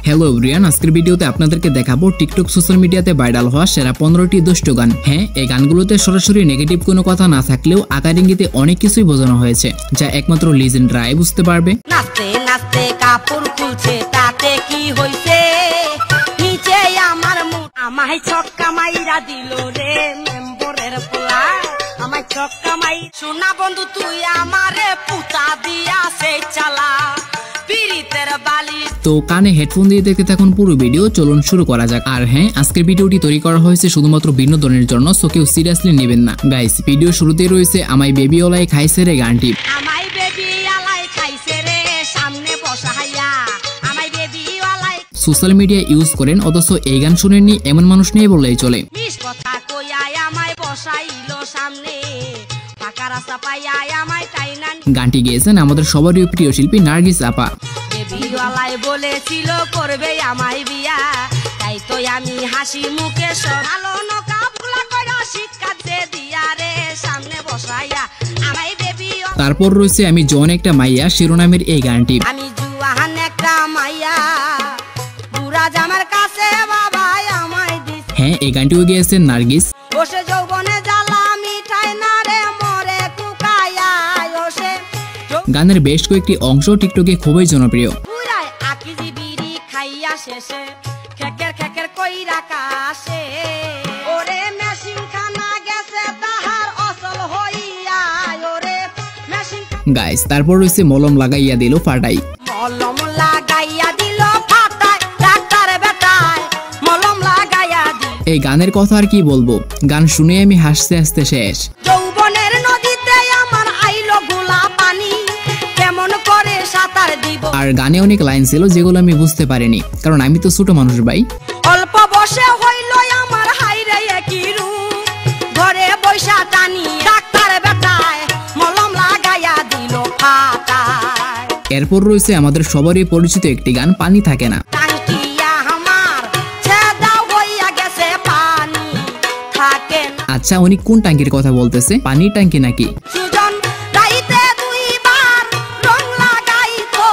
Hello everyone, আজকের ভিডিওতে আপনাদেরকে দেখাবো টিকটক সোশ্যাল মিডিয়াতে ভাইরাল হওয়া সেরা 15টি দুষ্ট গান। হ্যাঁ, এই গানগুলোতে সরাসরি নেগেটিভ কোনো কথা না থাকলেও আকার ইঙ্গিতে অনেক কিছুই বোঝানো হয়েছে, যা একমাত্র লিজেন্ডরাই বুঝতে পারবে। নাচতে নাচতে কাপড় খুলছে, তাতে কি হইছে? নিচে আমার মুখ আমায় ছক্কা মাইরা দিল রে মেম্বরের পোলা, আমায় ছক্কা মাই। শোনা বন্ধু তুই আমারে পুতা দিয়া সে চালা পিরিতের বালি। তো কানে হেডফোন দিয়ে দেখতে থাকুন পুরো ভিডিও, চলুন শুরু করা যাক। আর হ্যাঁ, আজকের ভিডিওটি তৈরি করা হয়েছে শুধুমাত্র বিনোদনের জন্য, সো কেউ সিরিয়াসলি নেবেন না। গাইস, ভিডিও শুরুতেই রয়েছে আমায় বেবি ওলাই খাইছে রে গানটি। আমায় বেবি ওলাই খাইছে রে সামনে বসাইয়া, আমায় বেবি ওলাই। সোশ্যাল মিডিয়া ইউজ করেন অথচ এই গান শুনেননি এমন মানুষ নেই বললেই চলে। মিস কথা কইয়া আমায় বসাইলো সামনে, ফাঁকা রাস্তা পাইয়া আমায় টাইনা। গানটি গেয়েছেন আমাদের সবারই প্রিয় শিল্পী নার্গিস আপা। বেবিওয়ালাই বলেছিল করবে আমায় বিয়া, তাই তো আমি হাসি মুখে ভালো নকাবগুলা কইরা শিক্ষা দে দিয়া রে সামনে বসাইয়া, আমায় বেবি। তারপর রয়েছে আমি জন একটা মাইয়া শিরোনামের এই গানটি। আমি জুয়ান একটা মাইয়া, বুড়া জামার কাছে বাবা আমায় দিস। হ্যাঁ, এই গানটিও গেয়েছেন নার্গিস। বসে যৌবনে জ্বালা মিঠাই না রে মরে কুকায়া ওসে। গানের বেশ কয়েকটি অংশ টিকটকে খুবই জনপ্রিয়। পুরাই আকিজি বিড়ি খাইয়া শেষে খেকের খেকের কইরা কাশে, ওরে মেশিন খানা গেছে তাহার অসল হইয়া, ওরে মেশিন। গাইস, তারপর রয়েছে মলম লাগাইয়া দিল ফাটাই। মলম লাগাইয়া দিল ফাটাই, ডাক্তার বেটায় মলম লাগাইয়া দিল। এই গানের কথা আর কি বলবো, গান শুনে আমি হাসতে হাসতে শেষ। যৌবনের নদীতে আমার আইলো গোলা পানি, কেমন করে সাঁতার দিব। আর গানে অনেক লাইন ছিল যেগুলো আমি বুঝতে পারিনি, কারণ আমি তো ছোট মানুষ ভাই। অল্প বসে হইল আমার হাইরে একই রূপ, ঘরে বৈশা টানি ডাক্তার বেটায় মলম লাগাইয়া দিল ফাটায়। এরপর রয়েছে আমাদের সবারই পরিচিত একটি গান, পানি থাকে না। টাঙ্কিয়া আমার ছেদা হইয়া গেছে, পানি থাকে না। আচ্ছা, উনি কোন ট্যাঙ্কির কথা বলতেছে? পানির ট্যাঙ্কি নাকি? সুজন রাইতে দুইবার রং লাগাইতো,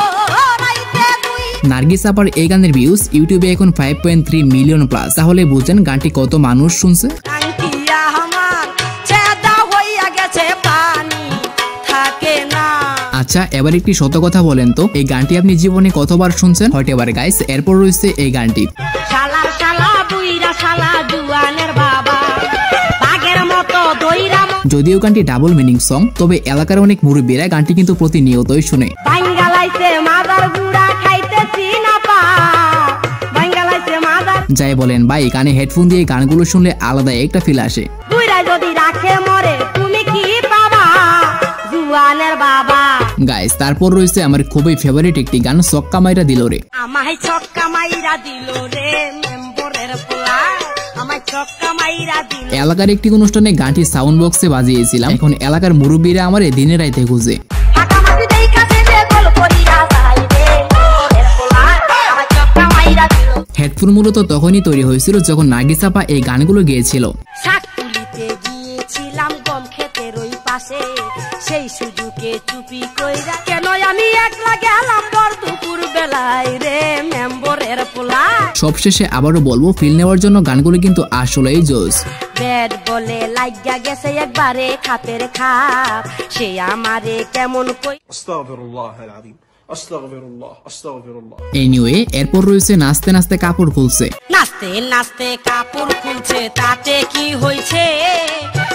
রাইতে দুই। নার্গিস আপার এই গানের ভিউজ ইউটিউবে এখন 5.3 মিলিয়ন প্লাস, তাহলে বুঝেন গানটি কত মানুষ শুনছে। টাঙ্কিয়া আমার ছেদা হইয়া গেছে, পানি থাকে না। আচ্ছা, এবার একটি সত্য কথা বলেন তো, এই গানটি আপনি জীবনে কতবার শুনছেন? হয়তো গাইস। এরপর রয়েছে এই গানটি। শালা শালা বুইরা শালা জুয়ানের বাবা, বাগের মতো দইরা। যদিও গানটি ডাবল মিনিং সং, তবে এলাকার অনেক মুরব্বীরা গানটি কিন্তু প্রতিনিয়তই শুনে। বাঙ্গালাইছে মাদার গুড়া খাইতেছি না পা, বাঙ্গালাইছে মাদার। যাই বলেন ভাই, কানে হেডফোন দিয়ে গানগুলো শুনলে আলাদা একটা ফিল আসে। বুইরা যদি রাখে মরে তুমি কি পাবা, জুয়ানের বাবা। গাইস, তারপর রয়েছে আমার খুবই ফেভারিট একটি গান, ছক্কা মাইরা দিল রে। আমায় ছক্কা মাইরা দিল রে মেম্বরের পোলা, আমায় ছক্কা মাইরা দিল। এলাকার একটি অনুষ্ঠানে গানটি সাউন্ড বক্সে বাজিয়েছিলাম, এখন এলাকার মুরব্বীরা আমার দিনে রাইতে খুঁজে। ফাটামাটি দেইখা শেষে গোল করিয়া যায় রে মেম্বরের পোলা, আমায় ছক্কা মাইরা দিল। হেডফোন মূলত তখনই তৈরি হয়েছিল যখন নার্গিস আপা এই গানগুলো গেয়েছিল। শাক তুলিতে গিয়েছিলাম গম ক্ষেতের ওই পাশে, সেই সুযোগে চুপি কইরা কেন আমি একলা গেলাম বর দুপুর বেলায় রে মেম্বরের পোলা। সবশেষে আবারও বলবো, ফিল নেওয়ার জন্য গানগুলো কিন্তু আসলেই জোস। ব্যাড বলে লাগিয়া গেছে একবারে খাপের খাপ, সে আমারে কেমন কই। আস্তাগফিরুল্লাহ আল-আযীম, আস্তাগফিরুল্লাহ, আস্তাগফিরুল্লাহ। এনিওয়ে, এরপর রয়েছে নাচতে নাচতে কাপড় খুলছে। নাচতে নাচতে কাপড় খুলছে, তাতে কি হইছে?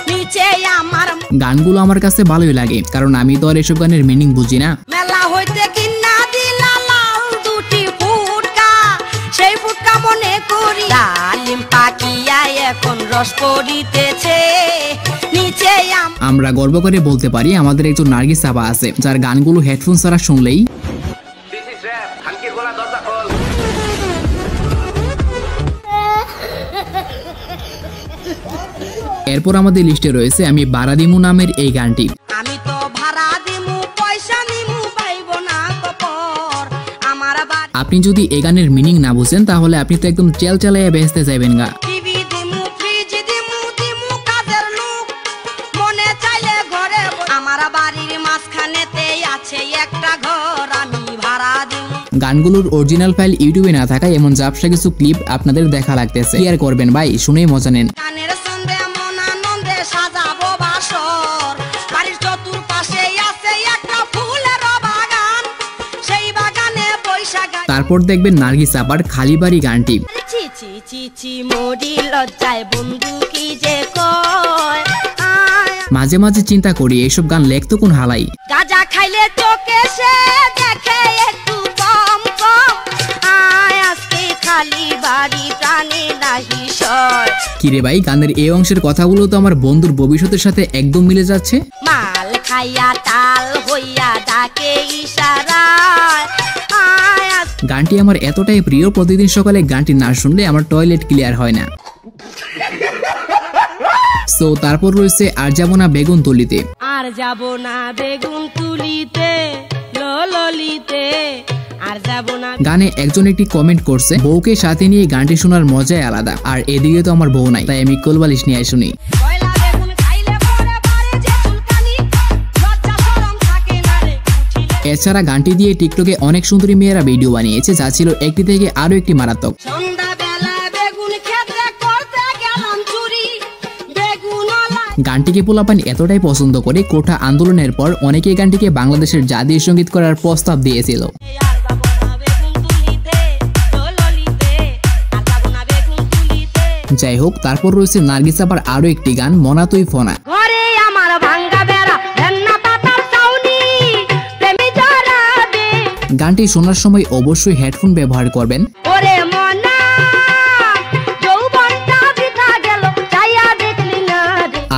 নিচে আমার গানগুলো আমার কাছে ভালোই লাগে, কারণ আমি তো আর এসব গানের মিনিং বুঝি না। মেলা হইতে কিনা দিলা লাল দুটি ফুটকা, সেই ফুটকা মনে করি ডালিম পাকিয়া এখন রস পড়িতেছে, নিচে আমরা গর্ব করে বলতে পারি আমাদের একজন নার্গিস আপা আছে, যার গানগুলো হেডফোন ছাড়া শুনলেই এরপর আমাদের লিস্টে রয়েছে আমি ভাড়া দিমু নামের এই গানটি। আমি তো ভাড়া দিমু পয়সা নিমু পাইবো না কপর আমার বাড়ি। আপনি যদি এই গানের মিনিং না বুঝেন তাহলে আপনি তো একদম চেল চালাইয়া বেহেশতে যাবেন গা। টিভি দিমু ফ্রিজ দিমু দিমু কাজের লোক, মনে চাইলে ঘরে আমার বাড়ির মাঝখানেতে আছে একটা ঘর, আমি ভাড়া দিমু। গানগুলোর অরিজিনাল ফাইল ইউটিউবে না থাকায় এমন জাপসা কিছু ক্লিপ আপনাদের দেখা লাগতেছে। কি আর করবেন ভাই, শুনেই মজা নেন। গানের সন্ধে মন আনন্দে সাজাবো বাসর, বাড়ির চতুর্পাশে আছে একটা ফুলের বাগান, সেই বাগানে বৈশাখ। তারপর দেখবেন নার্গিস আপার খালি বাড়ি গানটি। চি চি চি চি মরি লজ্জায় বন্ধু কি যে কয়, মাঝে মাঝে চিন্তা করি এইসব গান লেখতো কোন হালাই। গাঁজা খাইলে চোখে সে দেখে একটু কম কম, আজকে খালি বাড়ি প্রাণে নাহি সয়। কিরে ভাই, গানের এই অংশের কথাগুলো তো আমার বন্ধুর ভবিষ্যতের সাথে একদম মিলে যাচ্ছে। মাল খাইয়া টাল হইয়া ডাকে ইশারায়, গানটি আমার এতটাই প্রিয়, প্রতিদিন সকালে গানটি না শুনলে আমার টয়লেট ক্লিয়ার হয় না। সো তারপর রয়েছে আর যাব না বেগুন তুলিতে। আর যাব না বেগুন তুলিতে ললিতে, আর যাব না। গানে একজন একটি কমেন্ট করছে, বউকে সাথে নিয়ে গানটি শোনার মজাই আলাদা, আর এদিকে তো আমার বউ নাই, তাই আমি কোলবালিশ নিয়ে শুনি। এছাড়া গানটি দিয়ে টিকটকে অনেক সুন্দরী মেয়েরা ভিডিও বানিয়েছে, যা ছিল একটি থেকে আরো একটি মারাত্মক। গানটিকে পোলাপান এতটাই পছন্দ করে কোঠা আন্দোলনের পর অনেকে গানটিকে বাংলাদেশের জাতীয় সঙ্গীত করার প্রস্তাব দিয়েছিল। যাই হোক, তারপর রয়েছে নার্গিস আপার আরো একটি গান, মনা তুই ফোনা। গানটি শোনার সময় অবশ্যই হেডফোন ব্যবহার করবেন।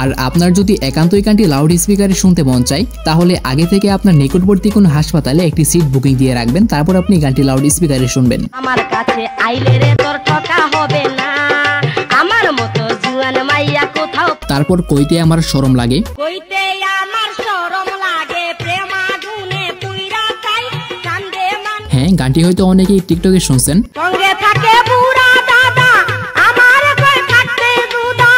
আর আপনার যদি একান্তই গানটি লাউড স্পিকারে শুনতে মন চায়, তাহলে আগে থেকে আপনার নিকটবর্তী কোনো হাসপাতালে একটি সিট বুকিং দিয়ে রাখবেন, তারপর আপনি গানটি লাউড স্পিকারে শুনবেন। আমার কাছে আইলে রে তোর ঠকা হবে না, আমার মতো জুয়ান মাইয়া কোথাও। তারপর কইতে আমার শরম লাগে, কইতে আমার শরম লাগে, প্রেম আগুনে পুইরা যাই কান্দে মান। হ্যাঁ, গানটি হয়তো অনেকেই টিকটকে শুনছেন। সঙ্গে থাকে বুড়া দাদা, আমার কই থাকতে দুদা,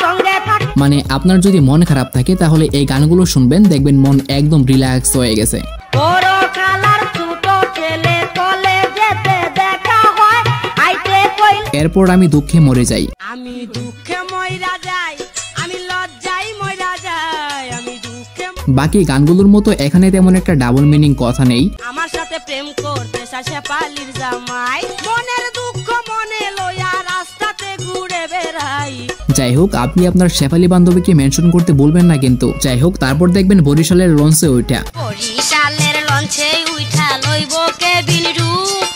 সঙ্গে থাকে। মানে আপনার যদি মন খারাপ থাকে তাহলে এই গানগুলো শুনবেন, দেখবেন মন একদম রিল্যাক্স হয়ে গেছে। বড় কালার ছোট ছেলে তলে যেতে দেখা হয়, আইতে কই। এরপর আমি দুঃখে মরে যাই। আমি দুঃখে মইরা যাই, আমি লজ্জায় মইরা যাই, আমি দুঃখে। বাকি গানগুলোর মতো এখানে তেমন একটা ডাবল মিনিং কথা নেই। আমার সাথে প্রেম করতে শাসে পালির জামাই, মনের দুঃখ মনে লইয়া রাস্তাতে ঘুরে বেড়াই। যাই হোক, আপনি আপনার শেফালি বান্ধবীকে মেনশন করতে বলবেন না কিন্তু। যাই হোক, তারপর দেখবেন বরিশালের লঞ্চে ওইটা। বরিশালের লঞ্চে উঠা লইব কেবিন রূপ,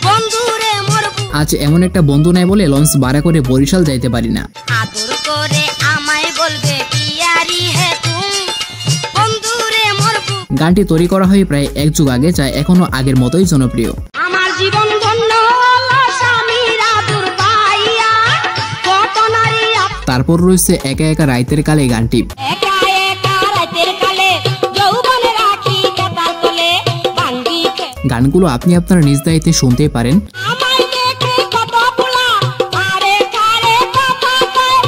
বন্ধুরে মোর। আজ এমন একটা বন্ধু নাই বলে লঞ্চ ভাড়া করে বরিশাল যাইতে পারি না। আদর করে আমায় বলবে পিয়ারি হে তুম, বন্ধুরে মোর। গানটি তৈরি করা হয় প্রায় এক যুগ আগে, যা এখনো আগের মতোই জনপ্রিয়। আমার জীবন ধন্য হলো স্বামীর আদর পাইয়া, কত নারী। তারপর রয়েছে একা একা রাইতের কালে গানটি। একা একা রাতের কালে যৌবনে রাখি কাতার তলে ভাঙ্গি। গানগুলো আপনি আপনার নিজ দায়িত্বে শুনতে পারেন। আমায় দেখে কত পোলা আরে কারে কথা কয়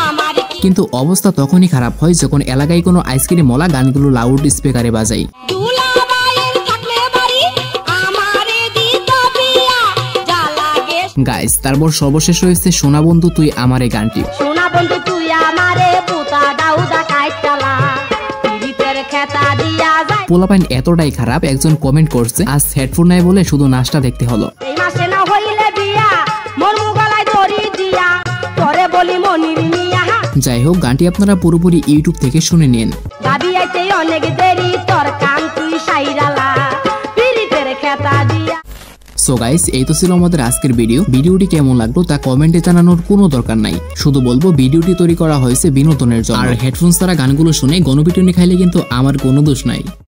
আমার। কিন্তু অবস্থা তখনই খারাপ হয় যখন এলাকায় কোনো আইসক্রিম ওয়ালা গানগুলো লাউড স্পিকারে বাজায়। গাইস, তারপর সর্বশেষ রয়েছে সোনা বন্ধু তুই আমারে গানটি। সোনা বন্ধু তুই আমারে পুতা দাউদা কাইতালা, পিরিতের খেতা দিয়া যায়। পোলাপাইন এতটাই খারাপ, একজন কমেন্ট করছে, আজ হেডফোন নাই বলে শুধু নাচটা দেখতে হলো। এই মাসে না হইলে বিয়া, মোর মুগলায় দড়ি দিয়া, তোরে বলি মনির মিয়া। যাই হোক, গানটি আপনারা পুরোপুরি ইউটিউব থেকে শুনে নিন। ভাবি আইতে অনেক দেরি, তোর কান তুই সাইরালা, পিরিতের খেতা দিয়া। সো গাইস, এই তো ছিল আমাদের আজকের ভিডিও। ভিডিওটি কেমন লাগলো তা কমেন্টে জানানোর কোনো দরকার নাই, শুধু বলবো ভিডিওটি তৈরি করা হয়েছে বিনোদনের জন্য। আর হেডফোন ছাড়া গানগুলো শুনে গণপিটুনি খাইলে কিন্তু আমার কোনো দোষ নাই।